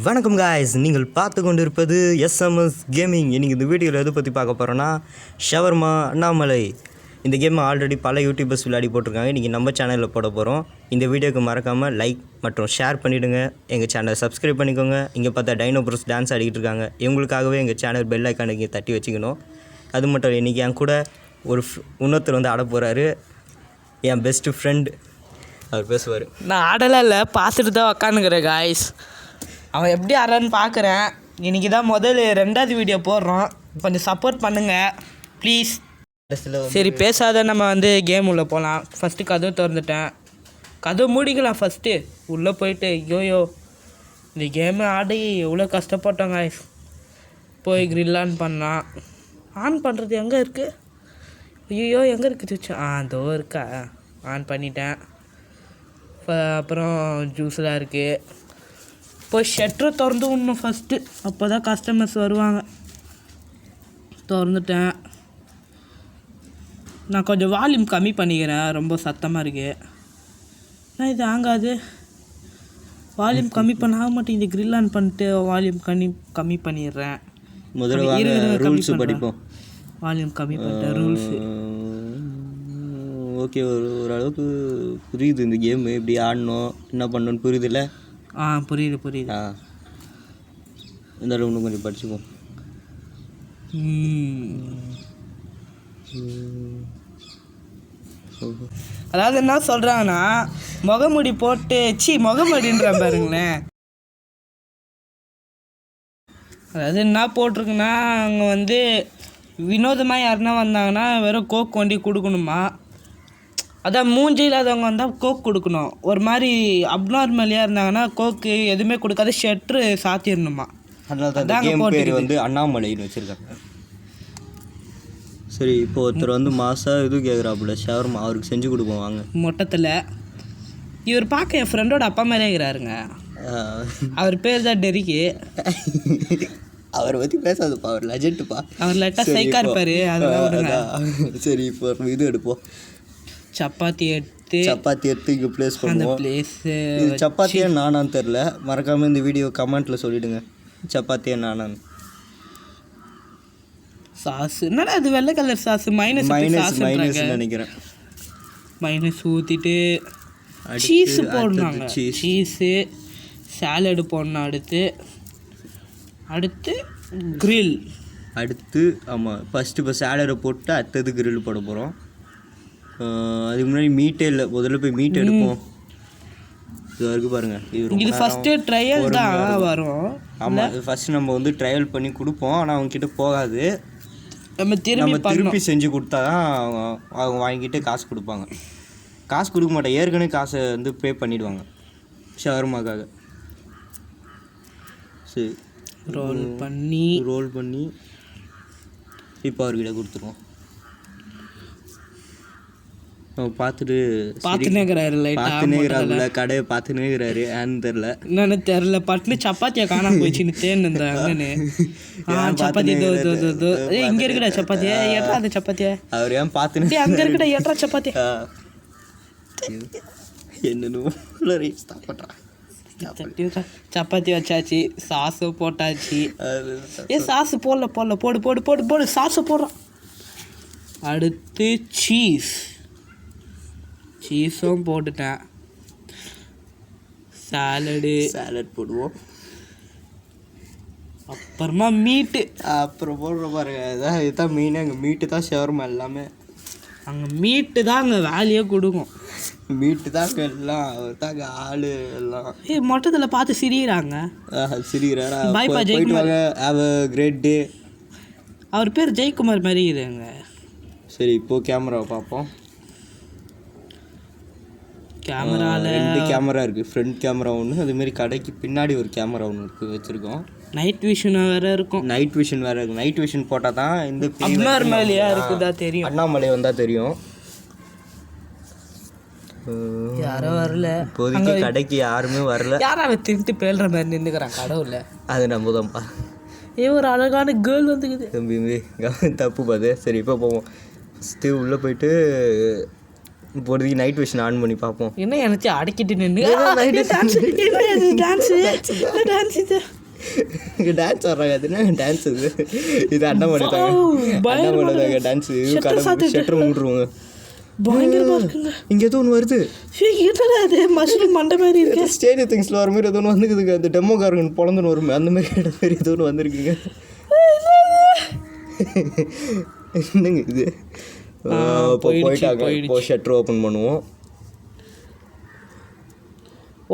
வணக்கம் காய்ஸ், நீங்கள் பார்த்து கொண்டு இருப்பது எஸ்எம்எஸ் கேமிங். இன்றைக்கி இந்த வீடியோவில் எதை பற்றி பார்க்க போகிறோன்னா ஷவர்மா அண்ணாமலை. இந்த கேமை ஆல்ரெடி பல யூடியூபர்ஸ் விளையாடி போட்டிருக்காங்க. இன்றைக்கி நம்ம சேனலில் போட போகிறோம். இந்த வீடியோக்கு மறக்காமல் லைக் மற்றும் ஷேர் பண்ணிவிடுங்க. எங்கள் சேனலை சப்ஸ்கிரைப் பண்ணிக்கோங்க. இங்கே பார்த்தா டைனோ ப்ரோஸ் டான்ஸ் ஆடிக்கிட்டு இருக்காங்க. இவங்களுக்காகவே எங்கள் சேனல் பெல் ஐக்கானை இங்கே தட்டி வச்சுக்கணும். அது மட்டும் இல்லை, இன்றைக்கி என் கூட ஒரு இன்னொருத்தர் வந்து ஆட போகிறாரு. என் பெஸ்ட்டு ஃப்ரெண்ட், அவர் பேசுவார். நான் ஆடலாம் இல்லை, பார்த்துட்டு தான் உக்காந்துக்கிறேன் காய்ஸ். அவன் எப்படி ஆடுறான்னு பார்க்குறேன். இன்றைக்கி தான் ரெண்டாவது வீடியோ போடுறோம். கொஞ்சம் சப்போர்ட் பண்ணுங்கள் ப்ளீஸ். சரி பேசாத, நம்ம வந்து கேம் உள்ளே போகலாம். ஃபஸ்ட்டு கதவு திறந்துட்டேன். கதவு மூடிக்கலாம் ஃபஸ்ட்டு. உள்ளே போயிட்டு ஐயோயோ இந்த கேமை ஆடி எவ்வளோ கஷ்டப்பட்டோம் காய்ஸ். போய் க்ரில் ஆன் பண்ணான். ஆன் பண்ணுறது எங்கே இருக்குது? ஐயோ எங்கே இருக்குது? அதோ இருக்கா. ஆன் பண்ணிட்டேன். அப்புறம் ஜூஸ்லாம் இருக்குது. இப்போ ஷட்டரை திறந்து விடணும் ஃபஸ்ட்டு, அப்போ தான் கஸ்டமர்ஸ் வருவாங்க. திறந்துட்டேன். நான் கொஞ்சம் வால்யூம் கம்மி பண்ணிக்கிறேன், ரொம்ப சத்தமாக இருக்கு. நான் இது ஆகாது. வால்யூம் கம்மி பண்ண ஆக மாட்டேன். இந்த க்ரில் ஆன் பண்ணிட்டு வால்யூம் கம்மி பண்ணிடுறேன். முதல்ல ரூல்ஸ் படிப்போம். வால்யூம் கம்மி பண்ணிட்டேன். ரூல்ஸு ஓகே, ஓரளவுக்கு புரியுது. இந்த கேமு எப்படி ஆடணும், என்ன பண்ணணும்னு புரியுதுல்ல? புரியுது. இந்த இன்னும் கொஞ்சம் படிச்சுப்போம். அதாவது என்ன சொல்கிறாங்கன்னா, முகமுடி போட்டு முகமுடின்ற பாருங்களேன். அதாவது என்ன போட்டிருக்குன்னா, அங்கே வந்து வினோதமாக யாருன்னா வந்தாங்கன்னா வெறும் கோக் வண்டி கொடுக்கணுமா. அதான் மூஞ்சி இல்லாதவங்க வந்தால் கோக் கொடுக்கணும். ஒரு மாதிரி அப்நார்மலியாக இருந்தாங்கன்னா கோக்கு எதுவுமே கொடுக்காத ஷெட்ரு சாத்திடணுமா. அதனால பேர் வந்து அண்ணாமலைன்னு வச்சுருக்காங்க. சரி, இப்போ ஒருத்தர் வந்து மாதம் இது கேட்குறாப்புல ஷவர்மா, அவருக்கு செஞ்சு கொடுப்போம் வாங்க. மொட்டத்தில் இவர் பார்க்க என் ஃப்ரெண்டோட அப்பா மாதிரியே இருக்கிறாருங்க. அவர் பேர் தான் டெரிக்கு. அவரை பற்றி பேசாதுப்பா, அவர் லெஜெண்டுப்பா. அவர் லைட்டாக சைக்காக இருப்பார். அதெல்லாம் சரி, இப்போ இது எடுப்போம். சப்பாத்தி எடுத்து இங்கே ப்ளேஸ் பண்ணுவோம். இது சப்பாத்தியா நானான்னு தெரில. மறக்காமல் இந்த வீடியோ கமெண்ட்டில் சொல்லிவிடுங்க, சப்பாத்தியா நானான்னு. சாஸ் என்னடா அது வெள்ளை கலர் சாஸ்? மைனஸ் நினைக்கிறேன். மைனஸ் ஊற்றிட்டு சீஸு போடணுங்க. சீஸு சாலடு போடணும். அடுத்து க்ரில். ஆமாம், ஃபஸ்ட்டு இப்போ சாலடை போட்டு அடுத்தது க்ரில் போட போகிறோம். அதுக்கு முன்னாடி மீட்டே இல்லை, முதல்ல போய் மீட் எடுப்போம். இது வரைக்கும் பாருங்கள், இது ஃபஸ்ட்டு ட்ரையல் தான் வரும். ஆமாம், இது ஃபஸ்ட்டு நம்ம வந்து ட்ரையல் பண்ணி கொடுப்போம். ஆனால் அவங்கக்கிட்ட போகாது. நம்ம திருப்பி செஞ்சு கொடுத்தா தான் அவங்க வாங்கிட்டு காசு கொடுப்பாங்க. காசு கொடுக்க மாட்டேன், ஏற்கனவே காசை வந்து பே பண்ணிவிடுவாங்க ஷவர்மாக்காக. சரி, ரோல் பண்ணி இப்போ அவர்கிட்ட கொடுத்துருவோம். பார்த்துனேங்கிறாருல, கடையை பார்த்துனேங்கிறாரு. ஏன்னு தெரில, என்னன்னு தெரில. பட்டுன்னு சப்பாத்தியை காணாம போயிடுச்சுன்னு தேன்னு அங்கன்னு. சப்பாத்தி இங்கே இருக்குடா சப்பாத்தியா, ஏற்றா அந்த சப்பாத்தியா. அவர் ஏன் பார்த்துன்னு அங்கே இருக்குடா, ஏற்றா சப்பாத்தி. என்னன்னு சப்பாத்தி வச்சாச்சு, சாஸு போட்டாச்சு. சாஸு போடல, போடு சாஸு போடுறான். அடுத்து சீஸும் போட்டுட்டேன். சாலட் போடுவோம். அப்புறமா மீட்டு அப்புறம் போடுற பாருங்க. இதுதான் மெயினாக, அங்கே மீட்டு தான் ஷவர்மா எல்லாமே. அங்கே மீட்டு தான் அங்கே வேலையே கொடுக்கும். மீட்டு தாங்க எல்லாம், அவர் தாங்க ஆள் எல்லாம். மொட்டத்தில் பார்த்து சிரிக்கிறாங்க. சிரிக்கிறாரா? பாய்ப்பா Jayakumar. Have a great day. அவர் பேர் ஜெயக்குமார் மாதிரி இருக்குங்க. சரி, இப்போது கேமராவை பார்ப்போம். கேமராவில் 2 கேமரா இருக்குது. ஃப்ரண்ட் கேமரா ஒன்று, அதுமாரி கடைக்கு பின்னாடி ஒரு கேமரா ஒன்று இருக்குது, வச்சுருக்கோம். நைட் விஷன் வேறு இருக்கும். நைட் விஷன் போட்டால் தான் இந்த அண்ணாமலையாக இருக்குதா தெரியும். அண்ணாமலை வந்தால் தெரியும். யாரும் வரல இப்போதைக்கு கடைக்கு, யாருமே வரல. யாராவது திருட்டு பேல்ற மாதிரி நின்றுக்கிறான் கடவுள. அது நம்ம தான்ப்பா. ஒரு அழகான கேர்ள் வந்துக்குது. தம்பி தப்பு பாது. சரி, இப்போ போவோம். ஃபஸ்ட்டு உள்ளே போயிட்டு இப்போதைக்கு நைட் விஷன் ஆன் பண்ணி பார்ப்போம். என்ன எனக்கு அடக்கிட்டு நின்று டான்ஸ் ஆடுறாங்க. அது என்ன டான்ஸ் இது? இது அண்ணாமலை தாங்க டான்ஸு. ஷட்டர் மூடுருவாங்க. இங்கே ஏதோ ஒன்று வருது. மஷ்ரூம் மண்டை மாதிரி இருக்கு. ஸ்டேடியம் திங்ஸில் வர மாதிரி ஏதோ ஒன்று வந்துக்குதுங்க. அந்த டெமோக்காரங்க பொழந்துன்னு வருமே அந்த மாதிரி இடம் மாதிரி ஏதோ ஒன்று வந்துருக்குங்க. என்னங்க இது? இப்போ போயிட்டாங்க. இப்போ ஷட்டர் ஓப்பன் பண்ணுவோம்.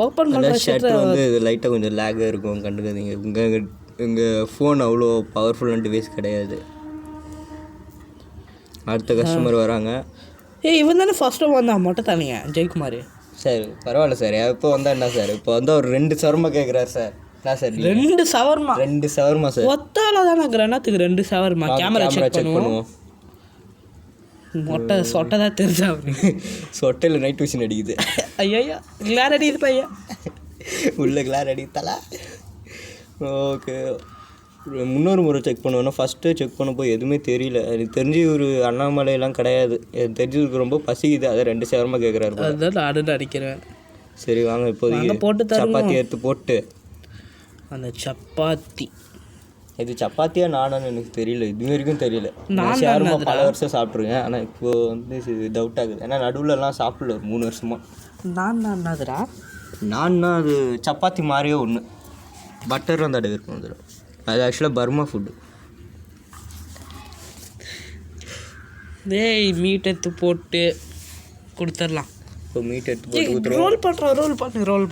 ஓப்பன் பண்ண ஷட்டர் வந்து இது லைட்டாக கொஞ்சம் லேகாக இருக்கும், கண்டுக்காதீங்க. எங்கள் ஃபோன் அவ்வளோ பவர்ஃபுல்லான டிவைஸ் கிடையாது. அடுத்த கஸ்டமர் வராங்க. இவன் தானே ஃபர்ஸ்ட் டைம் வந்தான் மொட்டை தானீங்க ஜெயக்குமார். சார் பரவாயில்ல சார். இப்போ வந்தால் என்ன சார்? இப்போ வந்து அவர் 2 சவர்மா கேட்குறாரு சார். என்ன சார் 2 சவர்மா? 2 shawarma sir. ஒத்தால தானே கிரணத்துக்கு 2 சவர்மா. கேமரா செக் பண்ணுவோம். மொட்டை சொட்டை தான் தெரிஞ்சா சொட்டையில் நைட் விஷன் அடிக்குது. ஐயா கிளார் அடிக்குது பையன். உள்ள கிளார் அடித்தலா. ஓகே, முன்னொரு முறை செக் பண்ணுவேன்னா ஃபஸ்ட்டு செக் பண்ணப்போ எதுவுமே தெரியல. எனக்கு தெரிஞ்சு ஒரு அண்ணாமலையெல்லாம் கிடையாது. எனக்கு தெரிஞ்சதுக்கு ரொம்ப பசிக்குது. அதை 2 சவரமாக கேட்குறாரு. அதுதான் நானும் அடிக்கிறேன். சரி வாங்க இப்போதைக்கு போட்டு சப்பாத்தி எடுத்து போட்டு. அந்த சப்பாத்தி இது சப்பாத்தியா நானான்னு எனக்கு தெரியல. இது வரைக்கும் தெரியல. நான் ஷவர்மா பல வருஷம் சாப்பிட்ருக்கேன். ஆனால் இப்போ வந்து டவுட் ஆகுது. ஏன்னா நடுவில்லாம் சாப்பிடல ஒரு 3 வருஷமாக. நான்துடா நான்னா அது சப்பாத்தி மாதிரியே ஒன்று பட்டரும் தடவை இருக்கும். அதில் அது ஆக்சுவலாக பர்மா ஃபுட்டு. மீட் எடுத்து போட்டு கொடுத்துடலாம். இப்போ மீட் எடுத்து போட்டு ரோல்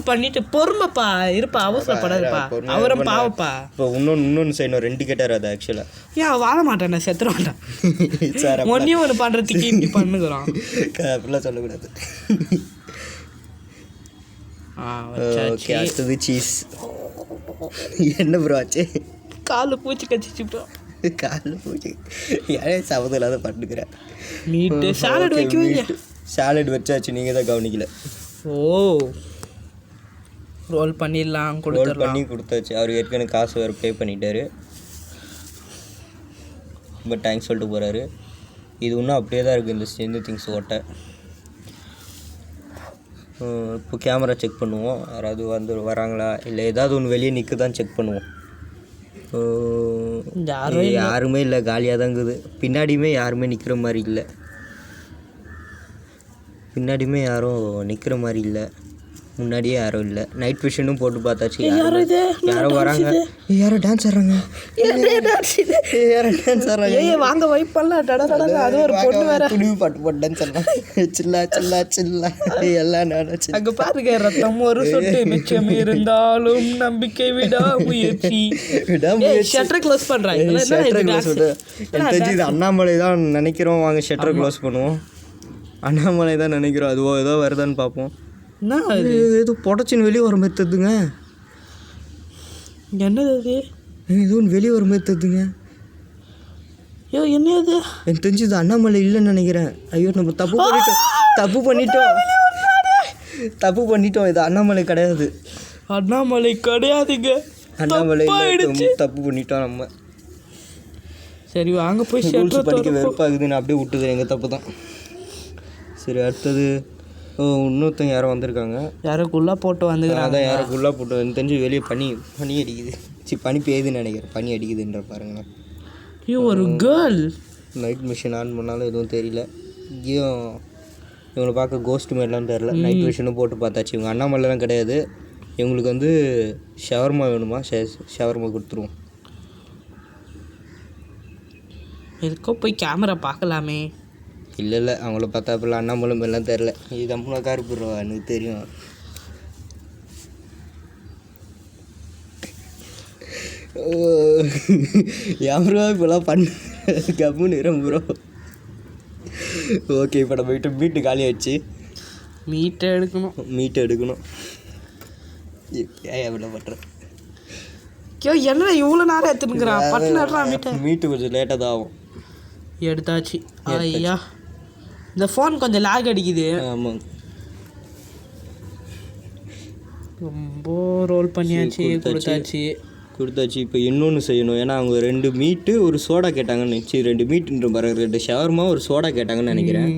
பண்ணிட்டு பொறுமைப்பா இருப்பா, அவசரப்படாதுப்பா. அவரும் பாவப்பா. இப்போ இன்னொன்று செய்யணும். 2 கேட்டார் அது ஆக்சுவலாக. ஏன் வாழ மாட்டேன், நான் செத்துற மாட்டேன் சார். ஒன்று பண்ணுறதுக்கு இப்படி பண்ணுகிறோம். அப்படிலாம் சொல்லக்கூடாது. ஓகே, அடுத்தது சீஸ். என்ன ப்ரோ ஆச்சு? காலு பூச்சி கச்சிச்சு ப்ரோ. காலு பூச்சி ஏன் சபதம் இல்லாத பண்ணுக்கிறேன். மீட்டு சாலட் வைக்குவீங்க. சாலட் வச்சாச்சு, நீங்கள் தான் கவனிக்கல. ஓ, ரோல் பண்ணிடலாம். ரோல் பண்ணி கொடுத்தாச்சு. அவர் ஏற்கனவே காசு வேறு பே பண்ணிட்டாரு. ரொம்ப தேங்க்ஸ் சொல்லிட்டு போகிறாரு. இது இன்னும் அப்படியே தான் இருக்குது இந்த ஸ்ட்ரென்த் திங்ஸ் ஓட்ட. இப்போ கேமரா செக் பண்ணுவோம். யாராவது வராங்களா இல்லை ஏதாவது ஒன்று வெளியே நிற்குதான்னு செக் பண்ணுவோம். யாருமே இல்லை, காலியாக தான் இருக்குது. பின்னாடியுமே யாருமே நிற்கிற மாதிரி இல்லை. பின்னாடியுமே யாரும் நிற்கிற மாதிரி இல்லை. முன்னாடியே யாரும் இல்லை. நைட் விஷனும் போட்டு பார்த்தாச்சு. யாரோ வராங்க. யாரோ டான்ஸ் ஆடுறாங்க. யாரோ டான்ஸ் ஆடுறாங்க. வாங்க வைப் பண்ணலாம். அது ஒரு பொண்ணு வேற துணிவு பாட்டு போட்டு டான்ஸ் ஆடுறாங்க. சில்லா சில்லா சில்லா எல்லாம் நானும். அங்கே பாருங்க, ரத்தம் ஒரு சொட்டு மிச்சம் இருந்தாலும் நம்பிக்கை விடாமுயற்சி. ஷட்டர் க்ளோஸ் பண்ணுறாங்க. எனக்கு தெரிஞ்சு இது அண்ணாமலை தான் நினைக்கிறோம். வாங்க ஷட்டர் க்ளோஸ் பண்ணுவோம். அண்ணாமலை தான் நினைக்கிறோம். அதுவோ ஏதோ வருதான்னு பார்ப்போம். என்ன அது? ஏதோ புடச்சின்னு வெளியே வர மாதிரி தருதுங்க. என்னது அது? ஏதோ ஒன்று வெளியே வர மாதிரி தருதுங்க. ஐயோ என்ன அது? எனக்கு தெரிஞ்சு இது அண்ணாமலை இல்லைன்னு நினைக்கிறேன். ஐயோ நம்ம தப்பு பண்ணிட்டோம். இது அண்ணாமலை கிடையாது. அண்ணாமலை கிடையாதுங்க. அண்ணாமலை தப்பு பண்ணிட்டோம் நம்ம. சரி வாங்க போய் ரூல்ஸ் படிக்க வெறுப்பாகுதுன்னு அப்படியே விட்டுது. எங்கள் தப்பு தான். சரி அடுத்தது இன்னொருத்தங்க யாரோ வந்திருக்காங்க. யாருக்குள்ளே போட்டு வந்துக்கிறாங்க. அதான் யாருக்குள்ளே போட்டு எனக்கு தெரிஞ்சு வெளியே பனி அடிக்குது. பனி பெய்யுதுன்னு நினைக்கிறேன். பனி அடிக்குதுன்ற பாருங்களேன். ஐயோ ஒரு கேர்ள். நைட் மிஷின் ஆன் பண்ணாலும் எதுவும் தெரியல. இங்கேயும் இவங்களை பார்க்க கோஸ்ட் மாதிரிலாம் தெரில. நைட் மிஷினும் போட்டு பார்த்தாச்சு. இவங்க அண்ணாமலைலாம் கிடையாது. இவங்களுக்கு வந்து ஷவர்மா வேணுமா? ஷவர்மா கொடுத்துருவோம். எதுக்கோ போய் கேமரா பார்க்கலாமே. இல்லை அவங்கள பார்த்தா அப்பெல்லாம் அண்ணாமலை மாதிரிலாம் தெரில. இது அம்மா காருப்புடுறோம் எனக்கு தெரியும். ப்ரோ இப்போலாம் கம்முன்னு ப்ரோ. ஓகே, இப்போ நம்ம மீட்டு காலி ஆயிடுச்சு. மீட்டை எடுக்கணும். ஏன் எவ்வளோ பண்ணுறேன்? என்ன இவ்வளோ நேரம் எடுத்துனுக்குறான்? பட்டு நேரம் மீட்டு கொஞ்சம் லேட்டாக தான் ஆகும். எடுத்தாச்சு. ஐயா இந்த ஃபோன் கொஞ்சம் லேக் அடிக்குது. ஆமாம், ரொம்ப ரோல் பண்ணியாச்சு. கொடுத்தாச்சு. இப்போ இன்னொன்று செய்யணும். ஏன்னா அவங்க 2 மீட்டு ஒரு சோடா கேட்டாங்கன்னு நினச்சி 2 மீட்டுன்ற பாருங்க. 2 ஷவர்மா ஒரு சோடா கேட்டாங்கன்னு நினைக்கிறேன்.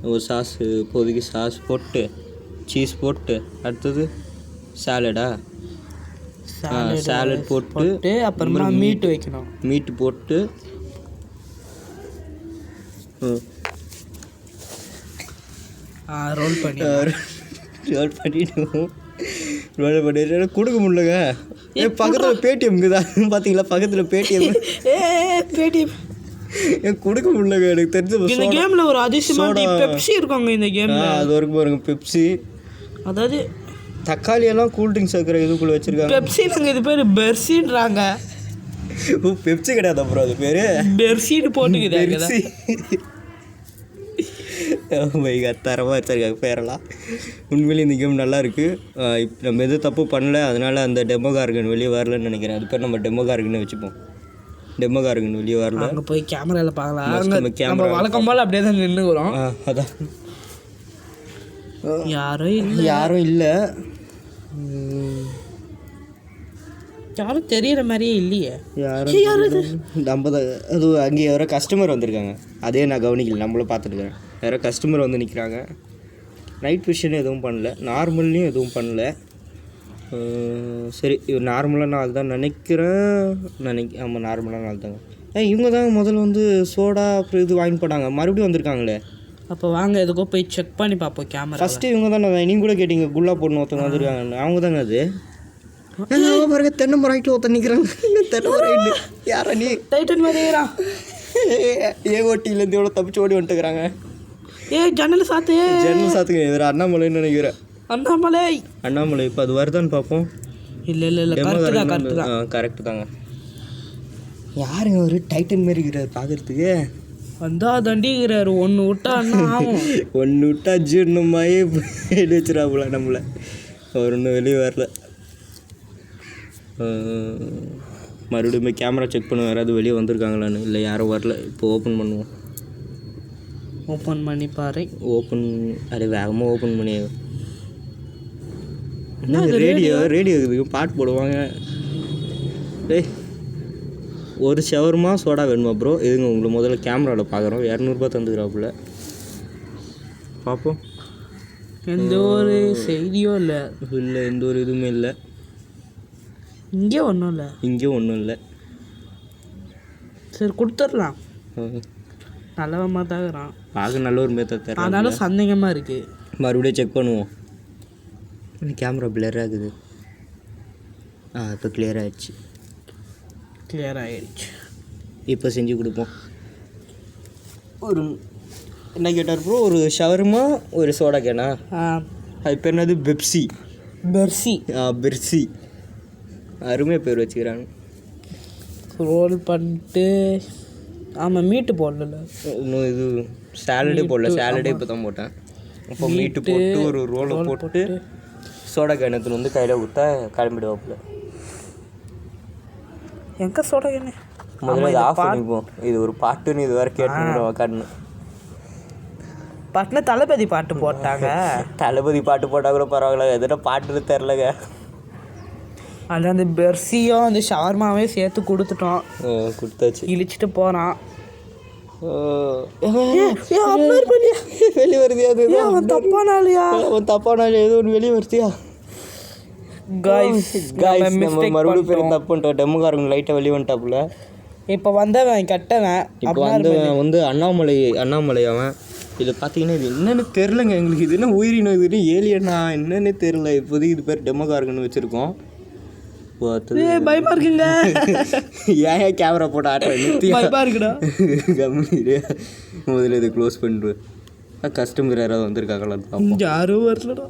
ஒரு சாஸ் இப்போதைக்கு சாஸ் போட்டு சீஸ் போட்டு அடுத்தது சாலடா சாலட் போட்டு அப்புறமா மீட் வைக்கணும். மீட்டு போட்டு ரோல் பண்ணி ரோல் பண்ணிவிடுவோம். ரோல் பண்ணிட்டு கொடுக்க முடியலங்க. பக்கத்தில் பேடிஎம்க்கு தான் பார்த்தீங்களா, பக்கத்தில் பேடிஎம் கொடுக்க முடியலங்க. எனக்கு தெரிஞ்ச இந்த கேமில் ஒரு அதிசயமான பெப்சி இருக்காங்க இந்த கேமில். அது வரைக்கும் பாருங்க பெப்சி, அதாவது தக்காளி எல்லாம் கூல் ட்ரிங்க்ஸ் வைக்கிற இதுக்குள்ளே வச்சுருக்காங்க. பெப்சி நாங்கள் இது பேர் பெர்சின்றாங்க. பெப்சி கிடையாது அப்புறம் அது பேர் பெர்சின்னு போட்டுக்குது. தரமாக வச்சிருக்காங்க பேரெல்லாம். உண்மையிலே இந்த கேம் நல்லா இருக்குது. இப்போ நம்ம எதுவும் தப்பு பண்ணல, அதனால் அந்த டெமோகார்கன் வெளியே வரலன்னு நினைக்கிறேன். அது பேர் நம்ம டெமோகார்கன் வச்சுப்போம். டெமோகார்கன் வெளியே வரல. அங்கே போய் கேமராவில் பார்க்கலாம். கேமரா வழக்கம் போல் அப்படியே தான் நின்றுக்கிறோம். அதான் யாரும் இல்லை தெரியிற மாதிரியே இல்லையே. நம்ம தான் அது அங்கே யாரோ கஸ்டமர் வந்திருக்காங்க. அதே நான் கவனிக்கல, நம்மளும் பார்த்துட்டுருக்கேன். யாரோ கஸ்டமர் வந்து நிற்கிறாங்க. நைட் விஷன் எதுவும் பண்ணல, நார்மல்லையும் எதுவும் பண்ணல. சரி, இவர் நார்மலான ஆள் தான் நினைக்கிறேன். ஆமாம், நார்மலான ஆள் தாங்க. இவங்க தான் முதல்ல வந்து சோடா அப்புறம் இது வாங்கி போட்டாங்க. மறுபடியும் வந்திருக்காங்களே. அப்போ வாங்க எதுக்கோ போய் செக் பண்ணி பார்ப்போம் கேமரா. ஃபஸ்ட்டு இவங்க தானே, நீங்கள் கூட கேட்டீங்க குல்லா போடணும் ஒருத்தவங்க வந்துருக்காங்க. அவங்க தாங்க அது. பாருங்க தென்னை மரம் ஒருத்தர் நிற்கிறாங்க. தென்னை மரம் யாரா நீ? டைட்டன் மாதிரியா? ஓட்டிலேருந்து எவ்வளோ தப்பிச்சு ஓடி வந்துட்டுக்கிறாங்க. ஜன்னல் சாத்துங்க. இவர் அண்ணாமலைன்னு நினைக்கிறேன். அண்ணாமலை இப்போ அது வருதான்னு பார்ப்போம். இல்லை கரெக்டு தாங்க. யாருங்க ஒரு டைட்டன் மாரி இருக்கிறார் பார்க்குறதுக்கு. வந்தா தண்டிக்கிறாரு. ஒன்று விட்டா ஒன்று விட்டா ஜீர்ணமாயே எடு வச்சுருவாப்புல நம்மளை. அவர் ஒன்றும் வெளியே வரல. மறுபடியும் கேமரா செக் பண்ணுவோம் யாராவது வெளியே வந்திருக்காங்களான்னு. இல்லை யாரும் வரல. இப்போ ஓப்பன் பண்ணுவோம். ஓப்பன் பண்ணி பாரு. அது வேகமாக ஓப்பன் பண்ணி என்ன ரேடியோ இருக்குதுங்க, பாட்டு போடுவாங்க. ஒரு ஷவர்மா சோடா வேணுமா ப்ரோ? இதுங்க உங்களை முதல்ல கேமராவில் பார்க்குறோம். 200 தந்துக்கிறாப்புல. பார்ப்போம். எந்த ஒரு செய்தியும் இல்லை. எந்த ஒரு இதுவுமே இல்லை. இங்கே ஒன்றும் இல்லை. சரி கொடுத்துடலாம். நல்லவமாக தாக்குறான். பார்க்க நல்ல ஒரு மேத்த தர. அதனால சந்தேகமாக இருக்குது. மறுபடியும் செக் பண்ணுவோம். கேமரா பிளர் ஆகுது. இப்போ கிளியர் ஆகிடுச்சு. இப்போ செஞ்சு கொடுப்போம். ஒரு என்ன கேட்டார் ப்ரோ? ஒரு ஷவர்மா ஒரு சோடா கேனா. அது பேர் என்னது? பெர்சி. அருமையாக பேர் வச்சுக்கிறாங்க. ரோல் பண்ணிட்டு. ஆமாம், மீட்டு போடல. இன்னும் இது சாலடே போடல. சாலடே இப்போ தான் போட்டேன். இப்போ மீட்டு போட்டு ஒரு ரோலை போட்டு சோடா கேனத்தில் வந்து கையில் ஊற்றா கிளம்பிடுவாப்புல. எங்கே சோடா கேனு? முதல்ல இதை ஆஃப் பண்ணிப்போம். இது ஒரு பாட்டுன்னு இது வேறு கேட்டு கண்ணு பாட்டுல தளபதி பாட்டு போட்டாங்க. தளபதி பாட்டு போட்டால் கூட பரவாயில்ல. எதுனா பாட்டுன்னு தெரிலங்க. அந்த பெர்சியும் அந்த ஷவர்மாவே சேர்த்து கொடுத்துட்டோம். கொடுத்தாச்சு. இழிச்சிட்டு போகிறான். வெளியே வருதியா? அது தப்பானாலியா? ஏதோ ஒன்று வெளியே வருதியா? மறுபடியும் பேர் தப்பு பண்ணிட்டோம். டெமோகாரங்க லைட்டாக வெளியே வந்துட்டாப்புல. இப்போ வந்தவன் கட்டவன். இப்போ வந்து அண்ணாமலை அவன். இதில் பார்த்தீங்கன்னா இது என்னென்னு தெரிலங்க எங்களுக்கு. இது என்ன உயிரினம், இதுன்னு ஏலியனா என்னென்னு தெரில. இப்போதைக்கு இது பேர் டெமோகார்கன் வச்சுருக்கோம். பயமா இருக்குங்க. ஏன் கேமரா போட்டு ஆட்டுறேன்? பயமா இருக்குடா. கம்பெனி முதல்ல இதை க்ளோஸ் பண்ணிடுவேன். கஸ்டமர் யாராவது வந்திருக்காங்களான்னு பார்ப்போம். யாரும் வரலடா.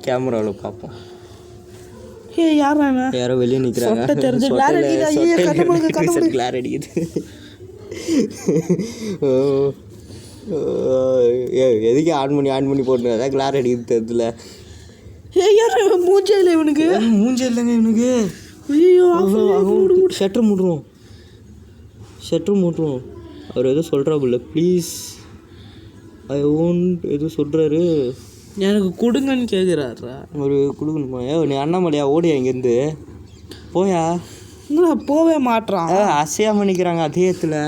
கேமராவில் பார்ப்போம். யாரோ வெளியே நிற்கிறாங்க. கிளார் அடிக்குது. எதுக்கு ஆன் பண்ணி போட்டு அதான் கிளார் அடிக்குது தெரியல. மூஞ்சே இல்லைங்க இவனுக்கு. ஷட்டர் மூட்டுருவோம். அவர் எதுவும் சொல்கிறாப்புல. ப்ளீஸ் ஐ ஓன்ட் எதுவும் சொல்கிறாரு. எனக்கு கொடுங்கன்னு கேட்குறாரா? ஒரு கொடுக்கணுமா? நீ அண்ணாமலையா? ஓடியா இங்கேருந்து போயா? போவே மாட்டான். அசையாக பண்ணிக்கிறாங்க அதேத்தில்.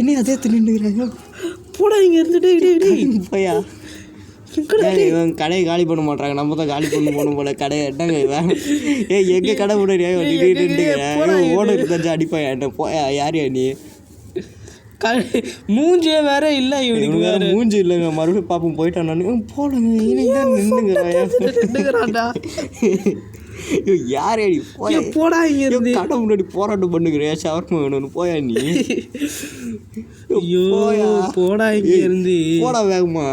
நீ அதே நின்றுக்கிறாங்க. போடா இங்கே இருந்துட்டு போயா இவன் கடையை காலி பண்ண மாட்டாங்க, நம்ம தான் காலி பண்ண போகணும் போல கடையை. என்னங்க இவன் எங்கள் கடை முன்னாடியா ஓனர் இருந்தாச்சு அடிப்பாயா என்ன? போயா யாரையா நீ? மூஞ்சியே வேற இல்லை இவனுக்கு வேற மூஞ்சி இல்லைங்க. மறுபடியும் பாப்போம் போயிட்டான் போலங்க நின்றுங்கிறான்டா. யாரே நீ போடா இங்க கடை முன்னாடி போராட்டம் பண்ணுகிறியா? ஷவர்மா வேணும்னு போயா நீ? போடா இங்க இருந்து போடா வேகமா.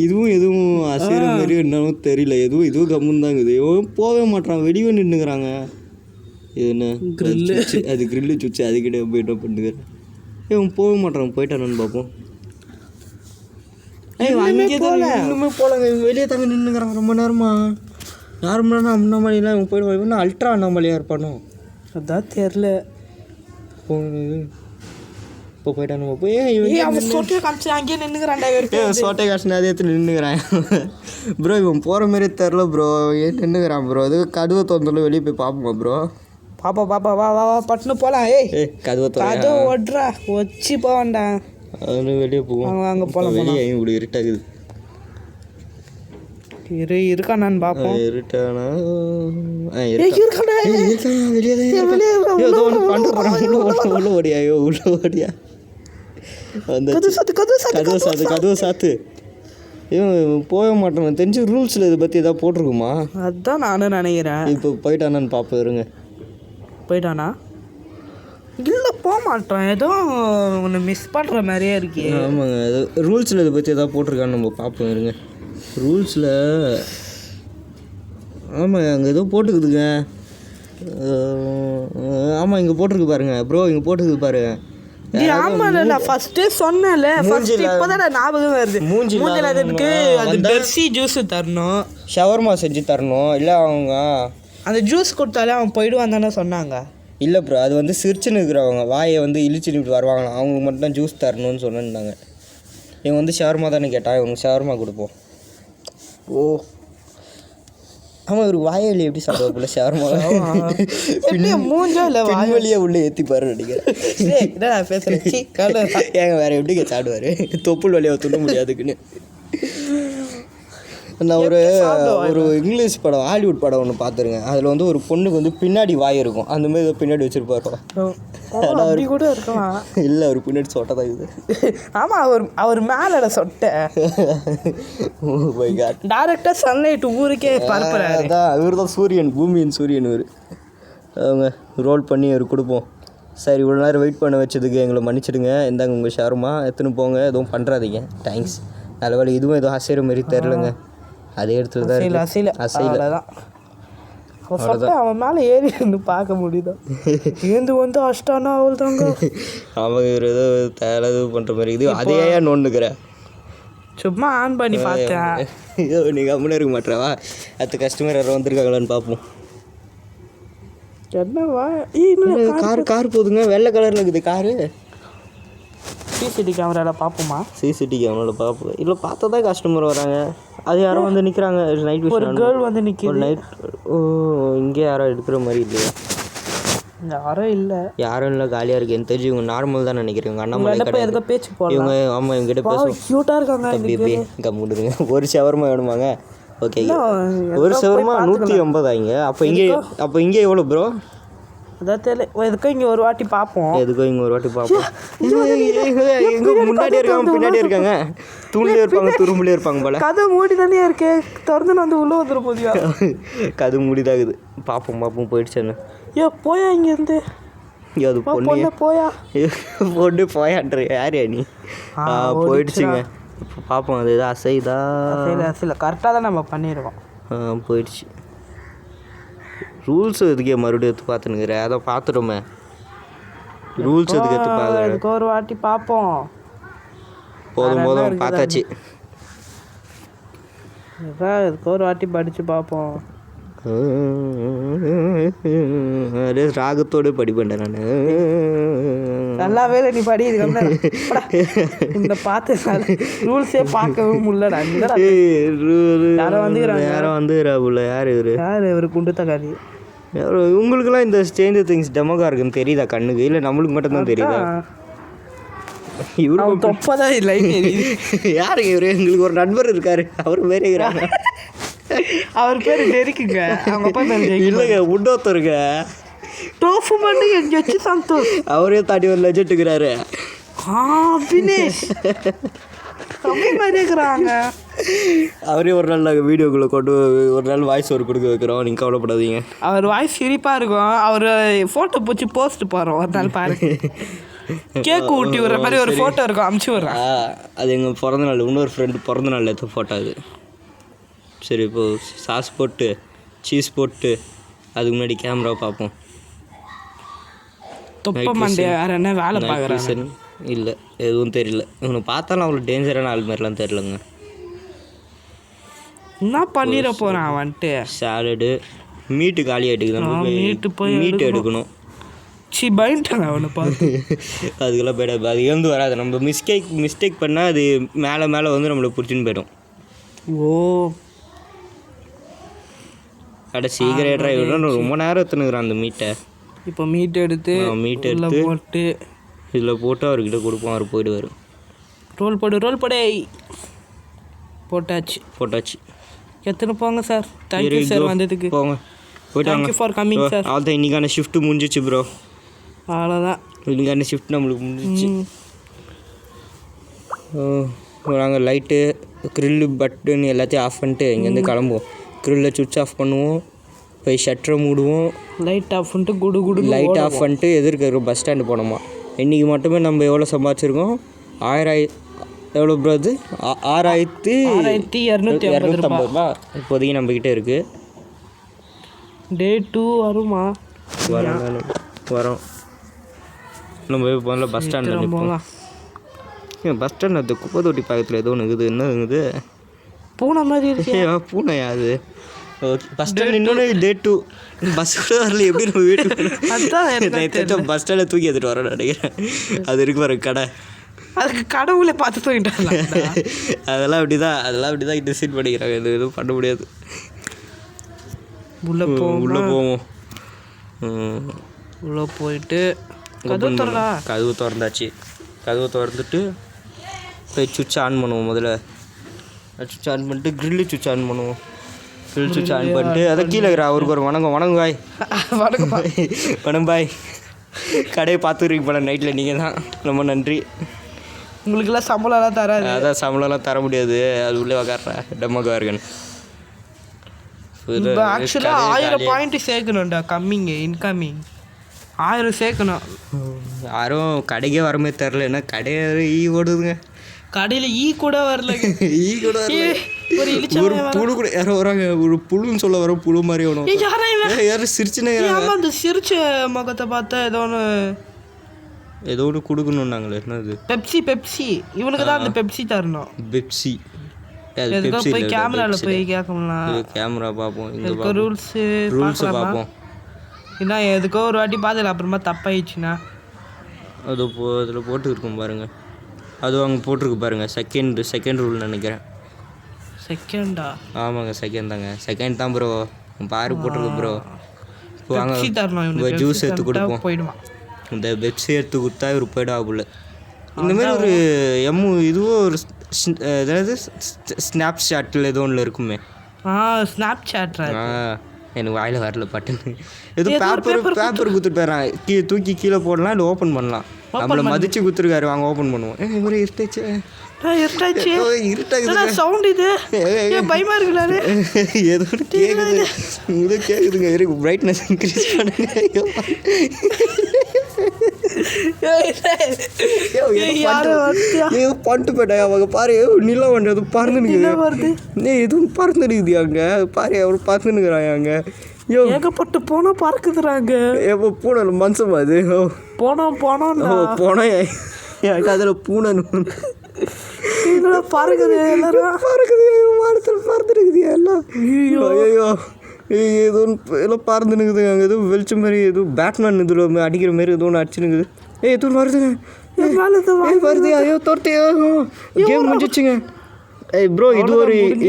இதுவும் எதுவும் அசைகிற மாதிரி என்னன்னு தெரியல. இதுவும் கம்முன்னு தாங்க. இது போகவே மாட்டான், வெளியே நின்றுக்கிறாங்க. இது என்ன கிரில்லு? அது கிரில்லு சுச்சு, அதுக்கிட்ட போயிட்டு பண்ணுகிறேன். இவன் போக மாட்டான், போயிட்டானு பார்ப்போம். அங்கே தான் இன்னுமே போகலங்க. இவங்க வெளியே தாங்க நின்றுக்கிறான் ரொம்ப நேரமா. நார்மலான அண்ணாமலையெல்லாம் இவன் போயிடுவான். அல்ட்ரா அண்ணாமலையாக இருப்பானோ அதான் தெரில. இப்போ போயிட்டானு போய் சோட்டையை காமிச்சு அங்கேயே நின்றுக்கிறான்டா. சோட்டை காசு அதே இடத்துல நின்றுக்கிறான் ப்ரோ. இவன் போகிற மாதிரி தெரில ப்ரோ. ஏன் நின்றுக்கிறான் ப்ரோ? அது கதவை திறந்தாலும் வெளியே போய் பார்ப்போமா ப்ரோ? பாப்பா வா வா பட்டுன்னு போகலாம். கதவை ஒட்றா வச்சு போவான்டா. அது வெளியே போவோம், அங்கே போகலாம். வெளியே இப்படி இருட்டாகுது. இருக்கானான்னு பார்ப்போம். இருட்டானா உள்ள ஓடியா? உள்ள ஓடியா? கதவை சாத்து. இவன் போக மாட்டான் தெரிஞ்சு. ரூல்ஸில் இதை பற்றி எதாவது போட்டிருக்குமா? அதுதான் நானும் நினைக்கிறேன். இப்போ போயிட்டானான்னு பார்ப்போம் இருங்க. போயிட்டானா? இல்லை போக மாட்டான். ஏதோ ஒன்று மிஸ் பண்ணுற மாதிரியே இருக்கே. ஆமாங்க, அது ரூல்ஸில் இதை பற்றி எதாவது போட்டிருக்கான்னு நம்ம பார்ப்போம் இருங்க. ரூல்ஸில் ஆமாம் அங்கே ஏதோ போட்டுக்குதுங்க. ஆமாம் இங்கே போட்டிருக்கு பாருங்க ப்ரோ, இங்கே போட்டுக்குது பாருங்க. ஆமாம் நான் ஃபஸ்ட்டே சொன்னேன்ல. இப்போதான் ஞாபகம் வருது. மூஞ்சில் அதுக்கு அது பெர்சி ஜூஸ் தரணும், ஷவர்மா செஞ்சு தரணும். இல்லை அவங்க அந்த ஜூஸ் கொடுத்தாலே அவன் போயிடுவான் தானே சொன்னாங்க. இல்லை ப்ரோ, அது வந்து சிரிச்சுன்னு இருக்கிறவங்க வாயை வந்து இழிச்சுட்டு வருவாங்களா, அவங்களுக்கு மட்டும் தான் ஜூஸ் தரணும்னு சொன்னாங்க. இவன் வந்து ஷவர்மா தானே கேட்டான், இவனுக்கு ஷவர்மா கொடுப்போம். ஓ ஆமாம், இவருக்கு வாயில் எப்படி சாப்பிடுவா போல ஷவர்மா? மூஞ்சோ இல்லை வழியாக உள்ளே ஏற்றி பாரு அடிக்கிறேன் பேசுகிறேன். ஏங்க வேறு எப்படிங்க சாப்பிடுவார்? தொப்புள் வழியாக துண்ண முடியாதுக்குன்னு. நான் ஒரு இங்கிலீஷ் படம், ஹாலிவுட் படம் ஒன்று பார்த்துருங்க. அதில் வந்து ஒரு பொண்ணுக்கு வந்து பின்னாடி வாய் இருக்கும், அந்த மாதிரி பின்னாடி வச்சுருப்பாரு. கூட இருக்கலாம். இல்லை அவர் பின்னாடி சொட்டை தான் இது. ஆமாம், அவர் மேலே சொட்டை. டைரக்டாக சன்லைட் ஊருக்கே பரப்புறாரு. அதான் இவர் தான் சூரியன், பூமியின் சூரியன் இவர். அவங்க ரோல் பண்ணி அவர் கொடுப்போம். சரி, இவ்வளோ நேரம் வெயிட் பண்ண வச்சதுக்கு எங்களை மன்னிச்சிடுங்க. இந்தாங்க உங்கள் ஷவர்மா எடுத்துன்னு போங்க, எதுவும் பண்ணுறாதீங்க. தேங்க்ஸ். நல்ல வேலை இதுவும் எதுவும் அசைகிற மாதிரி தெரிலங்க. அதே இடத்துல தான் அசைல தான் அவன் மேலே ஏறி இருந்து பார்க்க முடியுதா? ஏந்து வந்து அஷ்டானா அவள் தாங்க. அவங்க ஏதோ தேவை பண்ணுற மாதிரி இது. அதே நோண்டுக்கிறேன், சும்மா ஆன் பண்ணி பார்த்தேன். ஐயோ நீங்கள் கம்முன்னு இருக்க மாட்டேவா? அடுத்த கஸ்டமர் யாரும் வந்திருக்காங்களான்னு பார்ப்போம். என்னவா கார் போகுதுங்க, வெள்ளை கலரில் இருக்குது காரு. சிசிடிவி கேமராவில் பார்ப்போமா? சிசிடிவி கேமராவில் பார்ப்போம். இல்லை பார்த்தா தான் கஸ்டமர் வராங்க. அது யாரும் வந்து நிற்கிறாங்க. நைட் ஒரு கேர்ள் வந்து நிற்கிது. நைட் ஓ இங்கே யாரும் எடுக்கிற மாதிரி இல்லையா? யாரும் இல்லை, யாரும் இல்லை, காலியாக இருக்குது. எனக்கு தெரிஞ்சு இவங்க நார்மல் தான் நினைக்கிறேன். அண்ணாமலை எதுக்கு பேச்சு போகலாம் இவங்க. ஆமாம், இவங்ககிட்ட பேசுவோம். க்யூட்டாக இருக்காங்க. கம்முடுங்க. ஒரு ஷவர்மா வேணுமாங்க? ஓகே, ஒரு ஷவர்மா 150 ஆகிங்க. அப்போ இங்கே எவ்வளோ ப்ரோ? அதான் தெரியல. எதுக்கும் இங்கே ஒரு வாட்டி பார்ப்போம். எதுக்கும் இங்கே ஒரு வாட்டி பார்ப்போம். எங்கே முன்னாடியே இருக்காங்க, பின்னாடியே இருக்காங்க, தூண்லேயே இருப்பாங்க, துரும்புலேயே இருப்பாங்க போல. கதை மூடி தானே இருக்கே, திறந்து வந்து உள்ளே வந்துட போதியா? கதை மூடிதாகுது. பார்ப்போம் போயிடுச்சேன்னு. போயா இங்கேருந்து? அது பொண்ணு போயா? பொண்ணு போயான்ற யார் நீ? போயிடுச்சுங்க. இப்போ பார்ப்போம் அது எதாவது அசைதா? அசைல கரெக்டாக தான் நம்ம பண்ணியிருக்கோம். போயிடுச்சு. ரூல்ஸ் எதுக்கே மறுபடியும் எடுத்து பார்த்துனுங்கிறேன். அதை பார்த்துட்டோமே. ரூல்ஸ் எதுக்கு எடுத்து பார்க்குறேன்? ஒரு வாட்டி பார்ப்போம். போதும் பார்த்தாச்சு. இதுக்கு ஒரு வாட்டி படித்து பார்ப்போம். அதே ராகத்தோடு படிப்பேன் நான். நல்லாவே நீ படி. இந்த பார்த்து ரூல்ஸே பார்க்கவே முடியலடா. யாரும் வந்துடுறாப்புல. யார் இவர் குண்டு தக்காளி. உங்களுக்குலாம் இந்த ஸ்ட்ரேஞ்சர் திங்ஸ் டெமோகா இருக்குன்னு தெரியுதா கண்ணுக்கு? இல்லை நம்மளுக்கு மட்டும்தான் தெரியுதா? இவரு அவன் தொப்பதான் லைட் எரியுது. யாருங்க இவரு? எங்களுக்கு ஒரு நண்பர் இருக்காரு, அவர் பேர் இருக்கிறாங்க. அவர் பேர் டெரிக்குங்க. அவங்க அப்பா பேர் இல்லைங்க, உண்டோத்தருங்க. டோஃபு மட்டும் எங்கேயாச்சும் சந்தோஷ் அவரே தாண்டி ஒரு லெஜெண்ட் இருக்கிறாரு. பினேஷ் கம்மி மாதிரி இருக்கிறாங்க. அவரே ஒரு நாள் நாங்கள் வீடியோக்குள்ளே கொண்டு ஒரு நாள் வாய்ஸ் ஒரு கொடுக்க வைக்கிறோம், நீங்கள் கவலைப்படாதீங்க. அவர் வாய்ஸ் சிரிப்பாக இருக்கும். அவர் ஃபோட்டோ பிடிச்சி போஸ்ட் போகிறோம், ஒரு நாள் பாருங்க. கேக்கு ஊட்டி விடுற மாதிரி ஒரு ஃபோட்டோ இருக்கும், அமுச்சு விட்றேன். அது எங்கள் பிறந்த நாள், இன்னொரு ஃப்ரெண்டு பிறந்த நாள் எடுத்த ஃபோட்டோ அது. சரி, இப்போது சாஸ் போட்டு சீஸ் போட்டு அதுக்கு முன்னாடி கேமராவை பார்ப்போம். தொப்ப மண்டே வேறு என்ன வேலை பார்க்குறேன்? இல்லை, எதுவும் தெரியல. இவனை பார்த்தாலும் அவ்வளோ டேஞ்சரான ஆள் மாதிரிலாம் தெரிலங்க. என்ன பண்ணிட போகிறான் வந்துட்டு? சாலடு மீட்டு காலி ஆகிட்டுக்குது, மீட்டு எடுக்கணும். பயன்ட்டாங்க அவனை பார்த்து. அதுக்கெல்லாம் போய்டாது, அது இருந்து வராது. நம்ம மிஸ்டேக் பண்ணால் அது மேலே வந்து நம்மளை பிடிச்சின்னு போய்டும். ஓ, சீக்கிரம் டிரைவர் ரொம்ப நேரம் எத்தனுக்குறான் அந்த மீட்டை. இப்போ மீட் எடுத்து போட்டு இதில் போட்டு அவர்கிட்ட கொடுப்போம், அவர் போயிடுவார். ரோல் போடு போட்டாச்சு. எத்தனை போங்க சார். தேங்க்யூ சார் வந்ததுக்கு. போங்க, போயிட்டு தேங்க்யூ ஃபார் கம்மிங் சார். அவ்வளோதான், இன்றைக்கான ஷிஃப்ட்டு முடிஞ்சிச்சு ப்ரோ. அவ்வளோதான், இன்றைக்கான ஷிஃப்ட் நம்மளுக்கு முடிஞ்சிச்சு. நாங்கள் லைட்டு க்ரில்லு பட்டன் எல்லாத்தையும் ஆஃப் பண்ணிட்டு இங்கேருந்து கிளம்புவோம். க்ரில்லை சுவிட்ச் ஆஃப் பண்ணுவோம், போய் ஷட்டரை மூடுவோம். லைட் ஆஃப் பண்ணிட்டு எதிர்க்க பஸ் ஸ்டாண்டு போனோமா. இன்றைக்கி மட்டுமே நம்ம எவ்வளோ சம்பாதிச்சிருக்கோம்? 1000 எவ்வளோ ப்ரோ? அது 6250 ரூபா இப்போதைக்கு நம்மக்கிட்ட இருக்குது. டே 2 வருமா? வரோம். நம்ம முதல்ல பஸ் ஸ்டாண்டில் போகலாம். பஸ் ஸ்டாண்ட் அந்த குப்பை தொட்டி பக்கத்தில் ஏதோ ஒன்று இருக்குது. என்ன இருக்குது? பூனை மாதிரி இருக்கு. பூனையா அது? ஓகே, பஸ் ஸ்டாண்ட் இன்னொன்று டே 2 பஸ் கூட வரல. எப்படி நம்ம வீட்டுக்கு பஸ் ஸ்டாண்டில் தூக்கி எடுத்துகிட்டு வரோன்னு நினைக்கிறேன். அது இருக்கு பாரு கடை, அதுக்கு கடவுளே பார்த்து தூங்கிட்டாங்க. அதெல்லாம் அப்படி தான் டிசைட் பண்ணிக்கிறாங்க. இது எதுவும் பண்ண முடியாது. உள்ளே போவோம். உள்ளே போயிட்டு கதவு திறந்தாச்சு. கதவு திறந்துட்டு போய் சுவிட்ச் ஆன் பண்ணுவோம். முதல்ல சுவிட்ச் ஆன் பண்ணிட்டு க்ரில்லு சுவிட்ச் ஆன் பண்ணுவோம். க்ரில் சுவிட்ச் ஆன் பண்ணிட்டு அதை கீழே இருக்கிற அவருக்கு ஒரு வணக்கம் பாய். வணக்கம் பாய். கடையை பார்த்துக்கிறீங்க போல நைட்டில். நீங்கள் தான் ரொம்ப நன்றி. உங்களுக்கெல்லாம் சம்பளம்லாம் தராது. அதான் சம்பளம்லாம் தர முடியாது, அது உள்ளே உக்காடுறேன் டெமோக்கு இருக்கேன். ஆக்சுவலாக 1000 பாயிண்ட் சேர்க்கணும்டா. இன்கமிங் 1000 சேர்க்கணும். யாரும் கடைக்கே வரமே தெரில. ஏன்னா கடையை ஓடுதுங்க. கடையில் கூட வரல. ஒரு புழு கூட யாரோ வராங்க. ஒரு புழுன்னு சொல்ல வர புழு மாதிரி வரும். யாரும் சிரிச்சுனே அந்த சிரிச்ச முகத்தை பார்த்தா ஏதோ ஒன்று கொடுக்கணும். நாங்களே என்னது பெப்சி இவனுக்கு தான் அந்த பெப்சி தரணும். பெப்சி போய் கேமராவில் போய் கேட்கலாம். கேமரா பார்ப்போம், ரூல்ஸ் பார்ப்போம். ஏன்னா எதுக்கோ ஒரு வாட்டி பார்த்துல அப்புறமா தப்பாயிடுச்சுன்னா அது அதில் போட்டுருக்கோம் பாருங்கள். அதுவும் அங்கே போட்டிருக்கு பாருங்கள். செகண்ட் ரூல் நினைக்கிறேன். செகண்டா? ஆமாங்க, செகண்ட் தாங்க. செகண்ட் தான் ப்ரோ. பாரு போட்டிருக்கு ப்ரோ. வாங்க ஜூஸ் எடுத்து கொடுப்போம். போயிடுவான். இந்த பெப்சி எடுத்து கொடுத்தா இவர் போய்டாப்புல. இந்தமாரி ஒரு இதுவும் ஒரு ஏதாவது ஸ்னாப் சாட்டில் ஏதோ ஒன்று இருக்குமே. Snapchat. எனக்கு வாயில் வரல பட்டுன்னு. ஏதோ பேப்பர் குத்துட்டு போயிடறான். தூக்கி கீழே போடலாம், இல்லை ஓப்பன் பண்ணலாம். நம்மளை மதிச்சு குத்துருக்காரு, வாங்க ஓப்பன் பண்ணுவோம். இவரு இருட்டாச்சு. சவுண்ட் இது பயமா இருக்குல்ல. ஏதோ கேக்குது, இது கேக்குதுங்க. இருக்கு பிரைட்னஸ் இன்க்ரீஸ் பண்ணுங்க. பண்ணிட்டு போயிட்டாங்க அவங்க. பாரு நிலம் வந்து எதுவும் பறந்துனுக்குது. எதுவும் பறந்துனுக்குது அங்கே. பாரு அவர் பறந்துனுக்குறாங்க அங்கே. ஏகப்பட்டு போனால் பறக்குதுறாங்க. எப்போ பூனை மனுஷமா அது? போனோம் எனக்கு அதில் பூனை பறக்குது. எல்லாரும் வாரத்தில் பறந்துருக்குது எல்லாம். ஐயோ ஏதோ எல்லாம் பறந்துனுக்குதுங்க அங்கே. எதுவும் வெளிச்சம் மாதிரி எதுவும் பேட்மேன் இதில் அடிக்கிற மாதிரி ஏதோ ஒன்று அடிச்சுனுக்குது. எதுவும் வருதுங்க, வருது. ஐயோ தோர்த்தையோ கேம் முடிஞ்சிச்சுங்க. ப்ரோ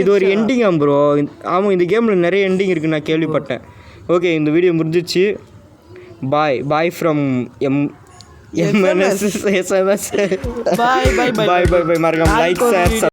இது ஒரு எண்டிங்கா ப்ரோ? ஆமாம், இந்த கேமில் நிறைய எண்டிங் இருக்குது, நான் கேள்விப்பட்டேன். ஓகே, இந்த வீடியோ முடிஞ்சிச்சு. பாய் ஃப்ரம் எம்என்எஸ் எஸ்எம்எஸ் பாய் பாய் பாய் பாய் பாய் மறக்காம லைக் ஷேர்